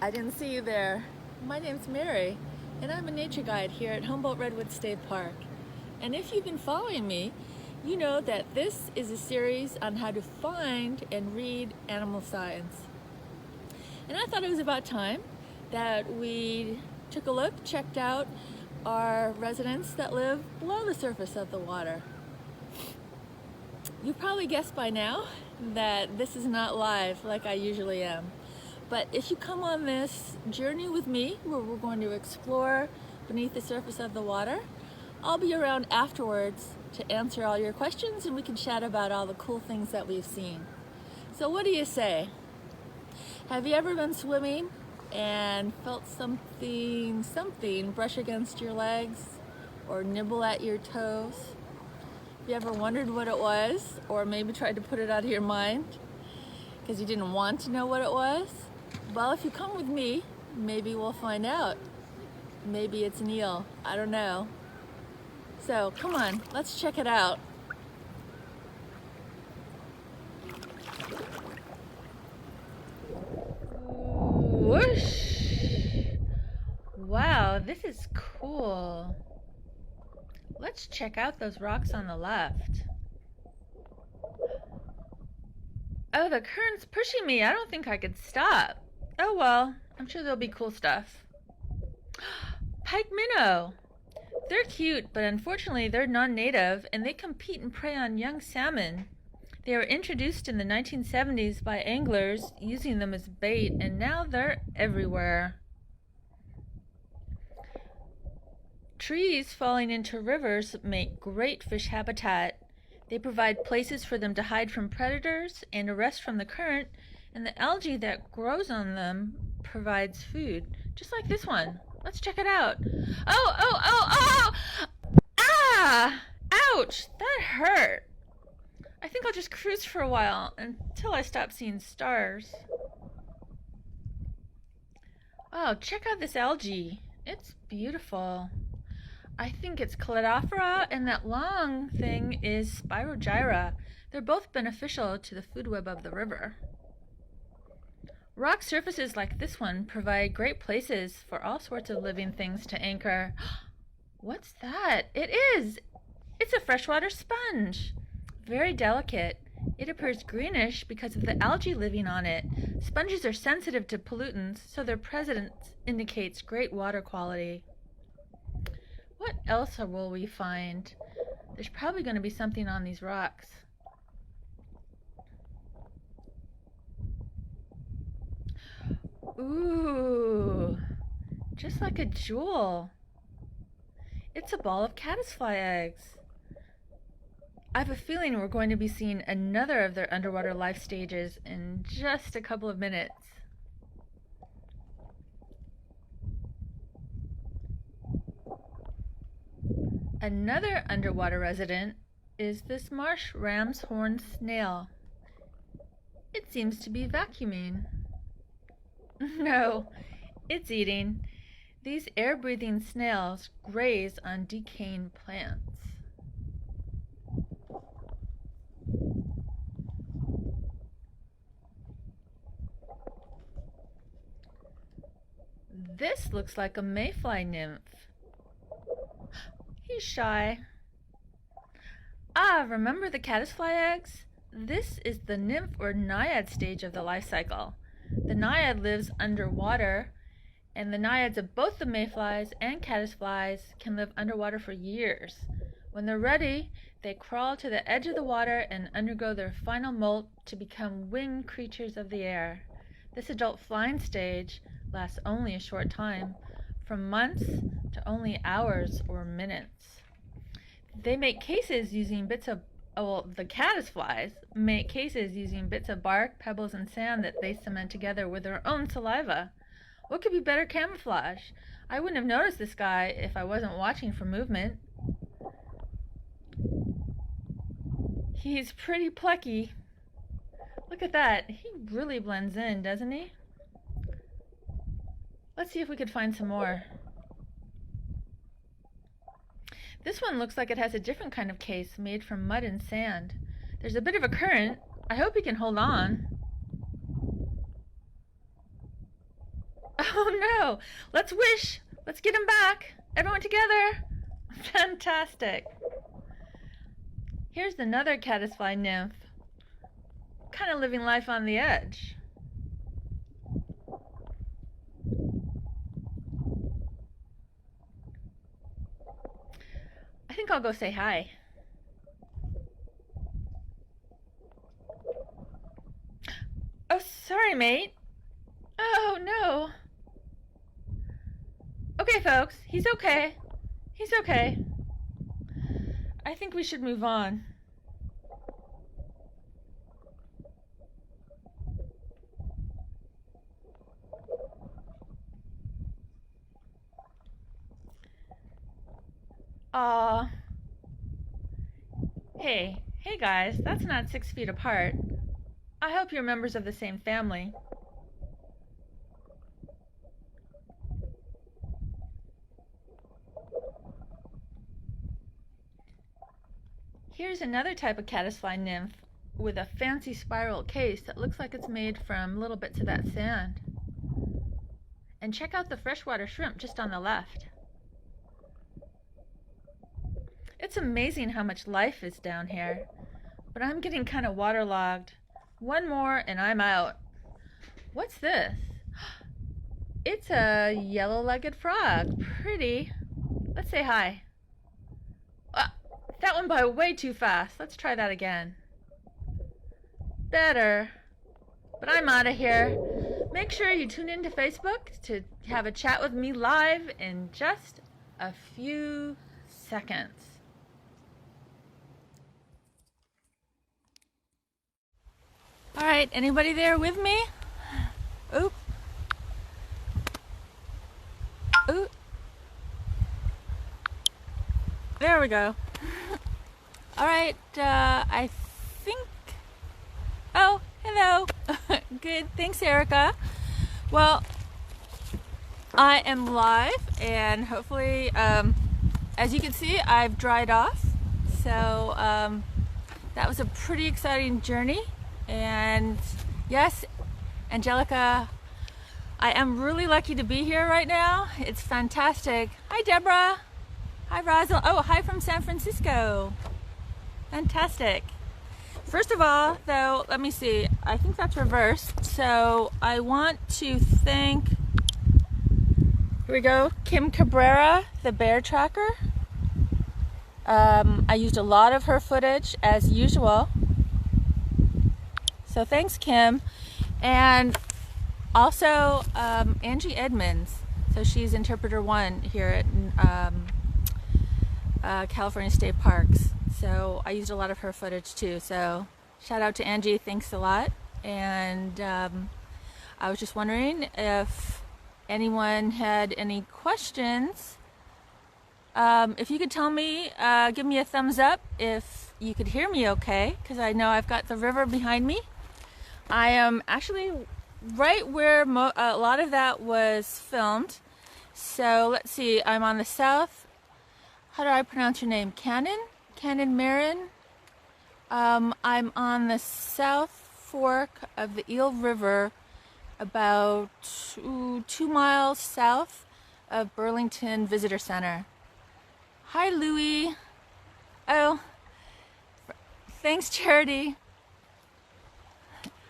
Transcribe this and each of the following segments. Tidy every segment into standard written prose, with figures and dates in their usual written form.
I didn't see you there. My name's Mary, and I'm a nature guide here at Humboldt Redwood State Park. And if you've been following me, you know that this is a series on how to find and read animal signs. And I thought it was about time that we took a look, checked out our residents that live below the surface of the water. You probably guessed by now that this is not live like I usually am. But if you come on this journey with me, where we're going to explore beneath the surface of the water, I'll be around afterwards to answer all your questions, and we can chat about all the cool things that we've seen. So what do you say? Have you ever been swimming and felt something brush against your legs or nibble at your toes? Have you ever wondered what it was, or maybe tried to put it out of your mind because you didn't want to know what it was? Well, if you come with me, maybe we'll find out. Maybe it's an eel. I don't know. So come on, let's check it out. Whoosh! Wow, this is cool. Let's check out those rocks on the left. Oh, the current's pushing me. I don't think I could stop. Oh well, I'm sure there'll be cool stuff. Pike minnow. They're cute, but unfortunately they're non-native and they compete and prey on young salmon. They were introduced in the 1970s by anglers using them as bait, and now they're everywhere. Trees falling into rivers make great fish habitat. They provide places for them to hide from predators and a rest from the current, and the algae that grows on them provides food, just like this one. Let's check it out. Oh! Ah! Ouch! That hurt. I think I'll just cruise for a while until I stop seeing stars. Oh, check out this algae. It's beautiful. I think it's Cladophora, and that long thing is Spirogyra. They're both beneficial to the food web of the river. Rock surfaces like this one provide great places for all sorts of living things to anchor. What's that? It is! It's a freshwater sponge. Very delicate. It appears greenish because of the algae living on it. Sponges are sensitive to pollutants, so their presence indicates great water quality. What else will we find? There's probably going to be something on these rocks. Ooh, just like a jewel. It's a ball of caddisfly eggs. I have a feeling we're going to be seeing another of their underwater life stages in just a couple of minutes. Another underwater resident is this marsh ram's horn snail. It seems to be vacuuming. No, it's eating. These air-breathing snails graze on decaying plants. This looks like a mayfly nymph. He's shy. Ah, remember the caddisfly eggs? This is the nymph or naiad stage of the life cycle. The naiad lives underwater, and the naiads of both the mayflies and caddisflies can live underwater for years. When they're ready, they crawl to the edge of the water and undergo their final molt to become winged creatures of the air. This adult flying stage lasts only a short time, from months to only hours or minutes. They make cases using the caddisflies make cases using bits of bark, pebbles, and sand that they cement together with their own saliva. What could be better camouflage? I wouldn't have noticed this guy if I wasn't watching for movement. He's pretty plucky. Look at that. He really blends in, doesn't he? Let's see if we could find some more. This one looks like it has a different kind of case made from mud and sand. There's a bit of a current. I hope he can hold on. Oh no! Let's wish! Let's get him back! Everyone together! Fantastic! Here's another caddisfly nymph. Kind of living life on the edge. I think I'll go say hi. Oh, sorry, mate. Oh, no. Okay, folks. He's okay. He's okay. I think we should move on. Aw. Hey guys, that's not 6 feet apart. I hope you're members of the same family. Here's another type of caddisfly nymph with a fancy spiral case that looks like it's made from little bits of that sand. And check out the freshwater shrimp just on the left. It's amazing how much life is down here, but I'm getting kind of waterlogged. One more and I'm out. What's this? It's a yellow-legged frog. Pretty. Let's say hi. That went by way too fast. Let's try that again. Better. But I'm out of here. Make sure you tune into Facebook to have a chat with me live in just a few seconds. All right, anybody there with me? Oop. Oop. There we go. All right, I think... Oh, hello. Good, thanks, Erika. Well, I am live, and hopefully, as you can see, I've dried off. So that was a pretty exciting journey. And yes, Angelica, I am really lucky to be here right now. It's fantastic. Hi, Deborah. Hi, Rosal. Oh, hi from San Francisco. Fantastic. First of all, though, let me see. I think that's reversed. So I want to thank, here we go, Kim Cabrera, the bear tracker. I used a lot of her footage as usual. So thanks, Kim. And also Angie Edmonds. So she's interpreter 1 here at California State Parks. So I used a lot of her footage too. So shout out to Angie, thanks a lot. And I was just wondering if anyone had any questions. If you could tell me, give me a thumbs up if you could hear me okay, because I know I've got the river behind me. I am actually right where a lot of that was filmed. So let's see, I'm on the south. How do I pronounce your name? Cannon Marin. I'm on the south fork of the Eel River, about 2 miles south of Burlington Visitor Center. Hi, Louie. Oh, thanks, Charity.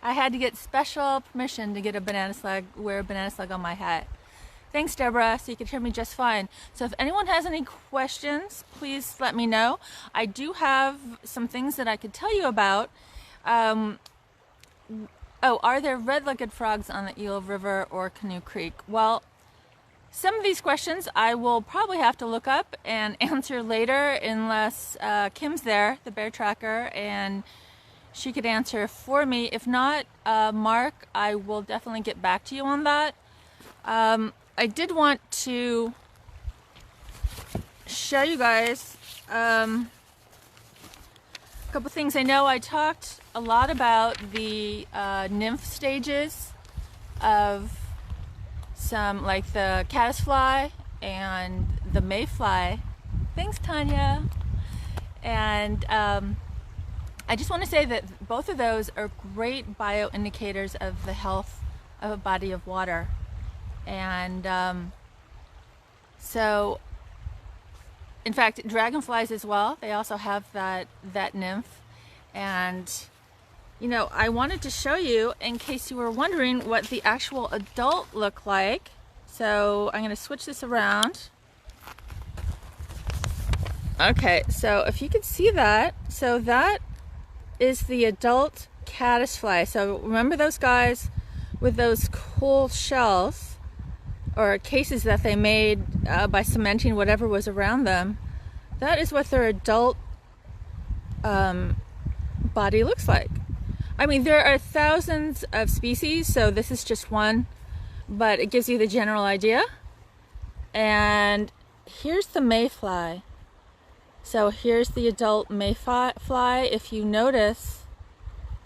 I had to get special permission to get a banana slug, wear a banana slug on my hat. Thanks, Deborah, so you can hear me just fine. So if anyone has any questions, please let me know. I do have some things that I could tell you about. Oh, are there red-legged frogs on the Eel River or Canoe Creek? Well, some of these questions I will probably have to look up and answer later unless Kim's there, the bear tracker, and she could answer for me. If not, Mark, I will definitely get back to you on that. I did want to show you guys a couple things. I know I talked a lot about the nymph stages of some, like the caddisfly and the mayfly. Thanks, Tanya. And I just want to say that both of those are great bioindicators of the health of a body of water. And so, in fact, dragonflies as well, they also have that nymph. And you know, I wanted to show you in case you were wondering what the actual adult look like. So I'm going to switch this around. Okay, so if you can see that, so that is the adult caddisfly. So remember those guys with those cool shells or cases that they made by cementing whatever was around them? That is what their adult body looks like. I mean, there are thousands of species, so this is just one, but it gives you the general idea. And here's the mayfly. So here's the adult mayfly. If you notice,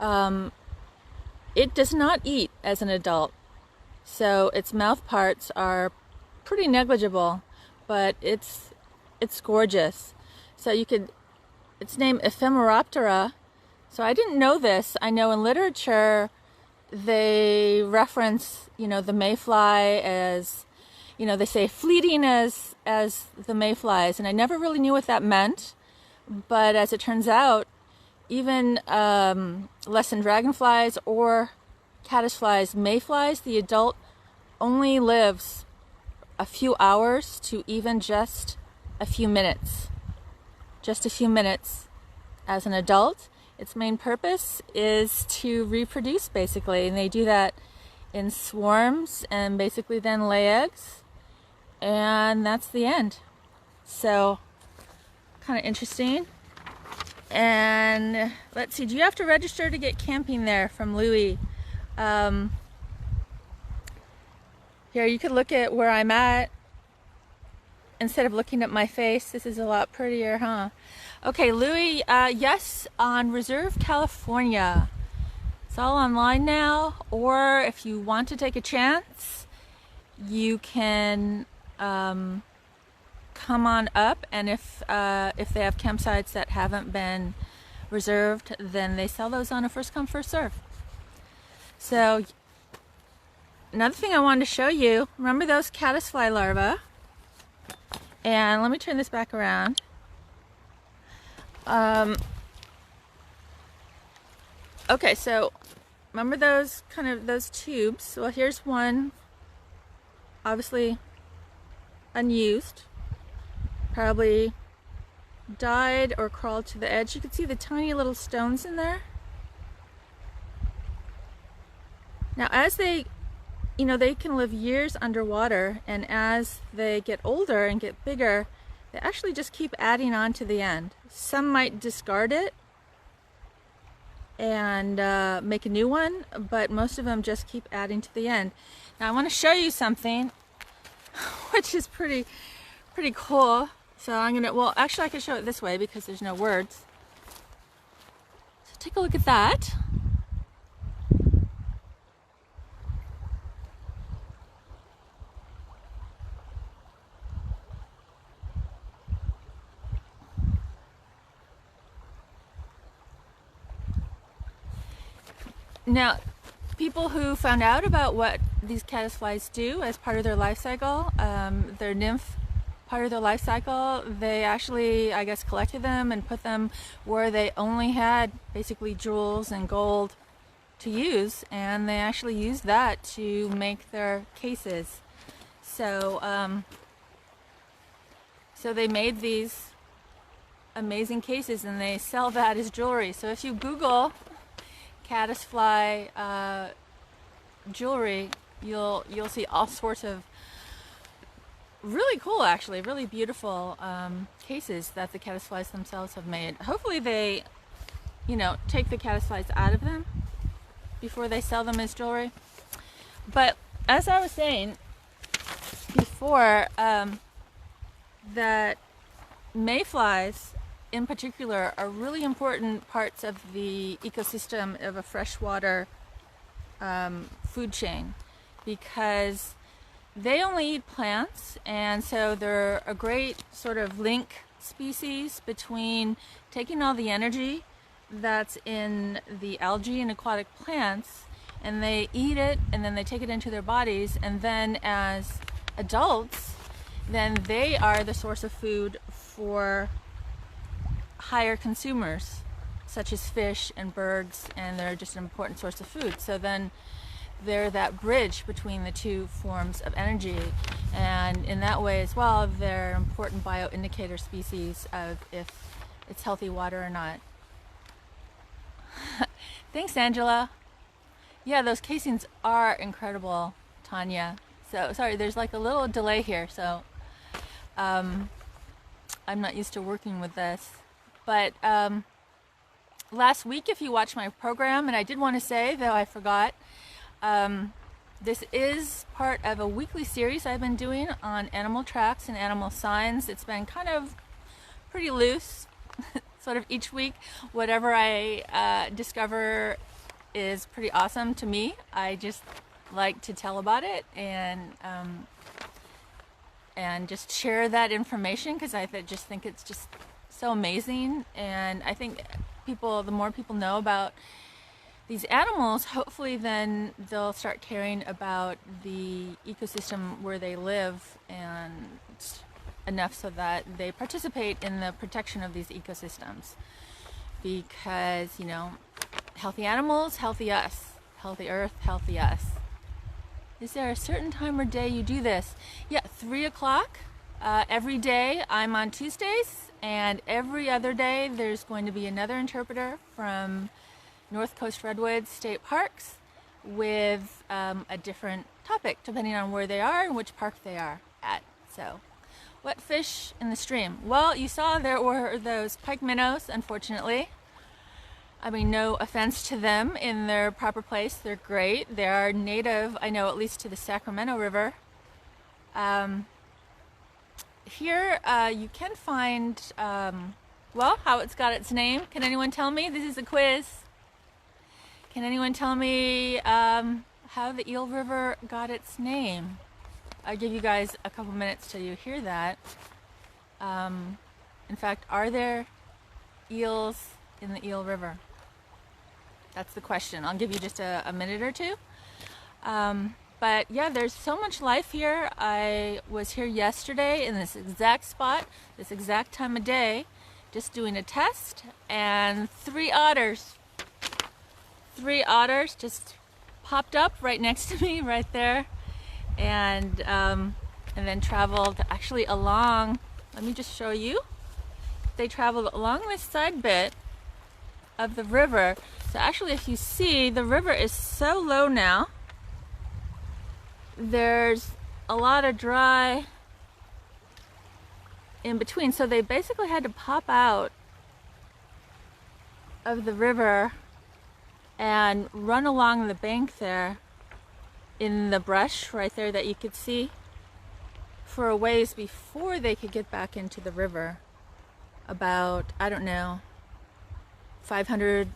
it does not eat as an adult. So its mouth parts are pretty negligible, but it's gorgeous. So you could, it's named Ephemeroptera. So I didn't know this. I know in literature they reference, you know, the mayfly as, you know, they say fleeting as the mayflies, and I never really knew what that meant. But as it turns out, even less than dragonflies or caddisflies, mayflies, the adult only lives a few hours to even just a few minutes. Just a few minutes as an adult. Its main purpose is to reproduce, basically, and they do that in swarms and basically then lay eggs, and that's the end. So, kind of interesting. And let's see, do you have to register to get camping there from Louie? Here, you could look at where I'm at instead of looking at my face. This is a lot prettier, huh? Okay, Louie, yes, on Reserve, California. It's all online now, or if you want to take a chance, you can come on up, and if they have campsites that haven't been reserved, then they sell those on a first come, first serve. So, another thing I wanted to show you, remember those caddisfly larvae? And let me turn this back around. Okay, so remember those those tubes? Well, here's one, obviously unused, probably died or crawled to the edge. You can see the tiny little stones in there. Now, as they, you know, they can live years underwater, and as they get older and get bigger, they actually just keep adding on to the end. Some might discard it and make a new one, but most of them just keep adding to the end. Now I want to show you something which is pretty cool. So I'm gonna, well, actually I can show it this way because there's no words. So take a look at that. Now, people who found out about what these caddisflies do as part of their life cycle, their nymph part of their life cycle, they actually, I guess, collected them and put them where they only had basically jewels and gold to use, and they actually used that to make their cases. So, so they made these amazing cases and they sell that as jewelry. So if you Google caddisfly jewelry, you'll see all sorts of really cool, actually really beautiful cases that the caddisflies themselves have made. Hopefully they, you know, take the caddisflies out of them before they sell them as jewelry. But as I was saying before, that mayflies in particular are really important parts of the ecosystem of a freshwater food chain, because they only eat plants, and so they're a great sort of link species between taking all the energy that's in the algae and aquatic plants and they eat it, and then they take it into their bodies, and then as adults, then they are the source of food for higher consumers, such as fish and birds, and they're just an important source of food. So then they're that bridge between the two forms of energy, and in that way as well, they're important bioindicator species of if it's healthy water or not. Thanks, Angela. Yeah, those casings are incredible, Tanya. So sorry, there's like a little delay here, so I'm not used to working with this. But last week, if you watched my program, and I did want to say, though I forgot, this is part of a weekly series I've been doing on animal tracks and animal signs. It's been kind of pretty loose, sort of each week. Whatever I discover is pretty awesome to me. I just like to tell about it and just share that information because I just think it's just so amazing. And I think the more people know about these animals, hopefully then they'll start caring about the ecosystem where they live, and enough so that they participate in the protection of these ecosystems. Because, you know, healthy animals, healthy us. Healthy earth, healthy us. Is there a certain time or day you do this? Yeah, 3 o'clock. Every day I'm on Tuesdays, and every other day there's going to be another interpreter from North Coast Redwood State Parks with a different topic depending on where they are and which park they are at. So, what fish in the stream? Well, you saw there were those pike minnows, unfortunately. I mean, no offense to them in their proper place. They're great. They are native, I know, at least to the Sacramento River. Here you can find, well, how it's got its name. Can anyone tell me? This is a quiz. Can anyone tell me how the Eel River got its name? I'll give you guys a couple minutes till you hear that. In fact, are there eels in the Eel River? That's the question. I'll give you just a minute or two. But yeah, there's so much life here. I was here yesterday in this exact spot, this exact time of day, just doing a test, and 3 otters. 3 otters just popped up right next to me, right there, and then traveled actually along. Let me just show you. They traveled along this side bit of the river. So actually, if you see, the river is so low now. There's a lot of dry in between, so they basically had to pop out of the river and run along the bank there in the brush right there that you could see for a ways before they could get back into the river. About, I don't know, 500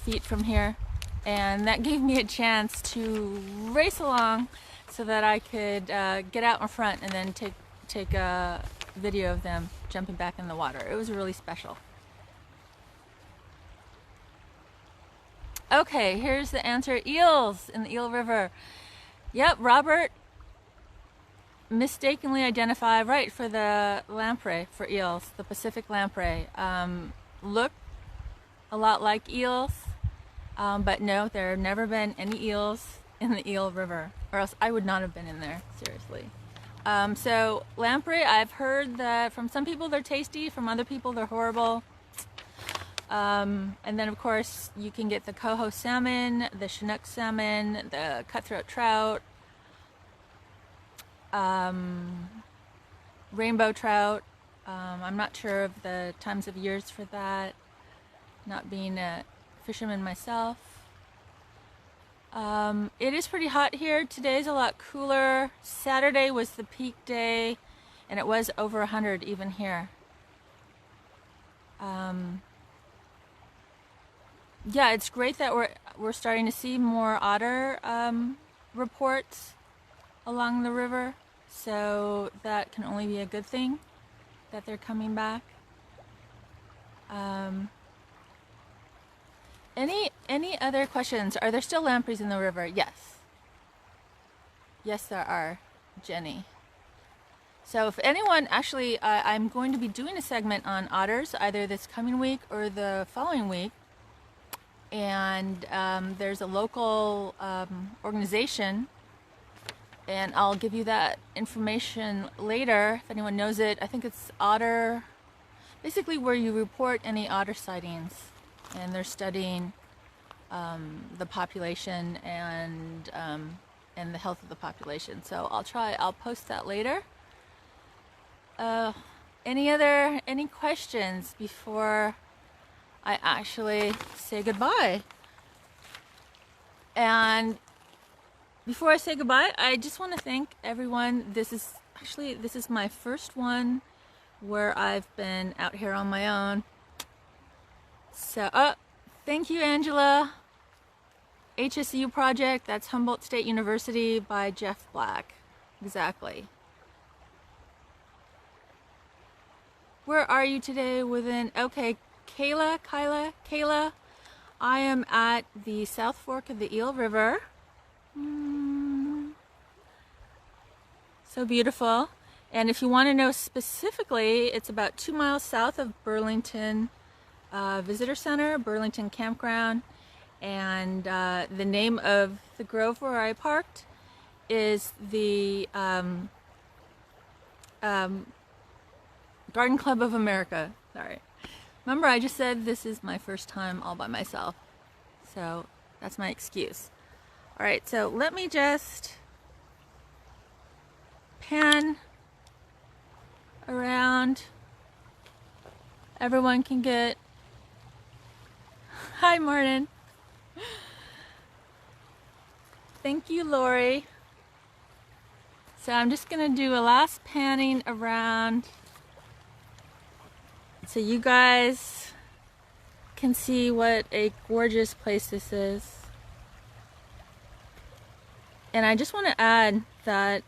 feet from here. And that gave me a chance to race along so that I could get out in front and then take a video of them jumping back in the water. It was really special. Okay, here's the answer. Eels in the Eel River. Yep, Robert mistakenly identified right for the lamprey for eels, the Pacific lamprey. Look a lot like eels, but no, there have never been any eels in the Eel River, or else I would not have been in there, seriously. So lamprey, I've heard that from some people they're tasty, from other people they're horrible. And then of course you can get the coho salmon, the Chinook salmon, the cutthroat trout, rainbow trout. I'm not sure of the times of years for that, not being a fisherman myself. It is pretty hot here. Today's a lot cooler. Saturday was the peak day, and it was over 100 even here. Yeah, it's great that we're starting to see more otter reports along the river, so that can only be a good thing that they're coming back. Any Any other questions? Are there still lampreys in the river? Yes. Yes, there are, Jenny. So if anyone, actually, I'm going to be doing a segment on otters either this coming week or the following week. And there's a local organization, and I'll give you that information later if anyone knows it. I think it's otter, basically where you report any otter sightings, and they're studying the population and the health of the population. So I'll post that later. Any questions before I actually say goodbye? And before I say goodbye, I just want to thank everyone. This is my first one where I've been out here on my own. So, thank you, Angela. HSU project, that's Humboldt State University by Jeff Black. Exactly. Where are you today? Okay, Kayla, I am at the South Fork of the Eel River. So beautiful. And if you want to know specifically, it's about 2 miles south of Burlington Visitor Center, Burlington Campground. And the name of the grove where I parked is the Garden Club of America. Sorry. Remember, I just said this is my first time all by myself. So that's my excuse. All right, so let me just pan around. Everyone can get... Hi, Martin. Thank you, Lori. So I'm just gonna do a last panning around so you guys can see what a gorgeous place this is. And I just want to add that,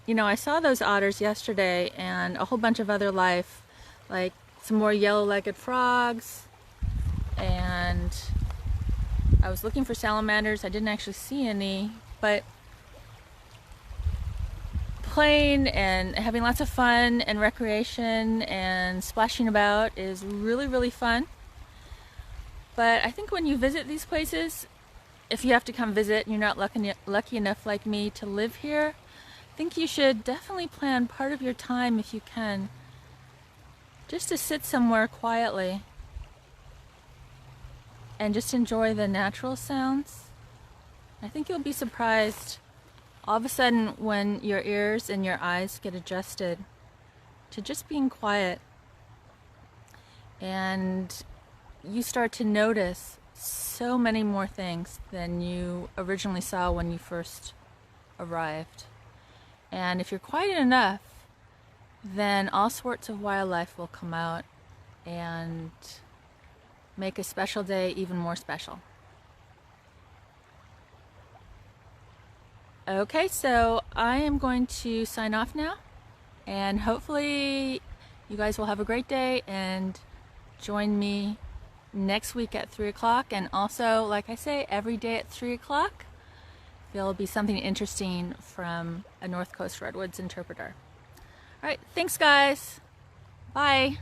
you know, I saw those otters yesterday and a whole bunch of other life, like some more yellow-legged frogs, and I was looking for salamanders. I didn't actually see any, but playing and having lots of fun and recreation and splashing about is really, really fun. But I think when you visit these places, if you have to come visit and you're not lucky enough like me to live here, I think you should definitely plan part of your time, if you can, just to sit somewhere quietly and just enjoy the natural sounds. I think you'll be surprised all of a sudden when your ears and your eyes get adjusted to just being quiet, and you start to notice so many more things than you originally saw when you first arrived. And if you're quiet enough, then all sorts of wildlife will come out and make a special day even more special. Okay, so I am going to sign off now, and hopefully you guys will have a great day and join me next week at 3 o'clock. And also, like I say, every day at 3 o'clock there'll be something interesting from a North Coast Redwoods interpreter. All right, thanks guys. Bye.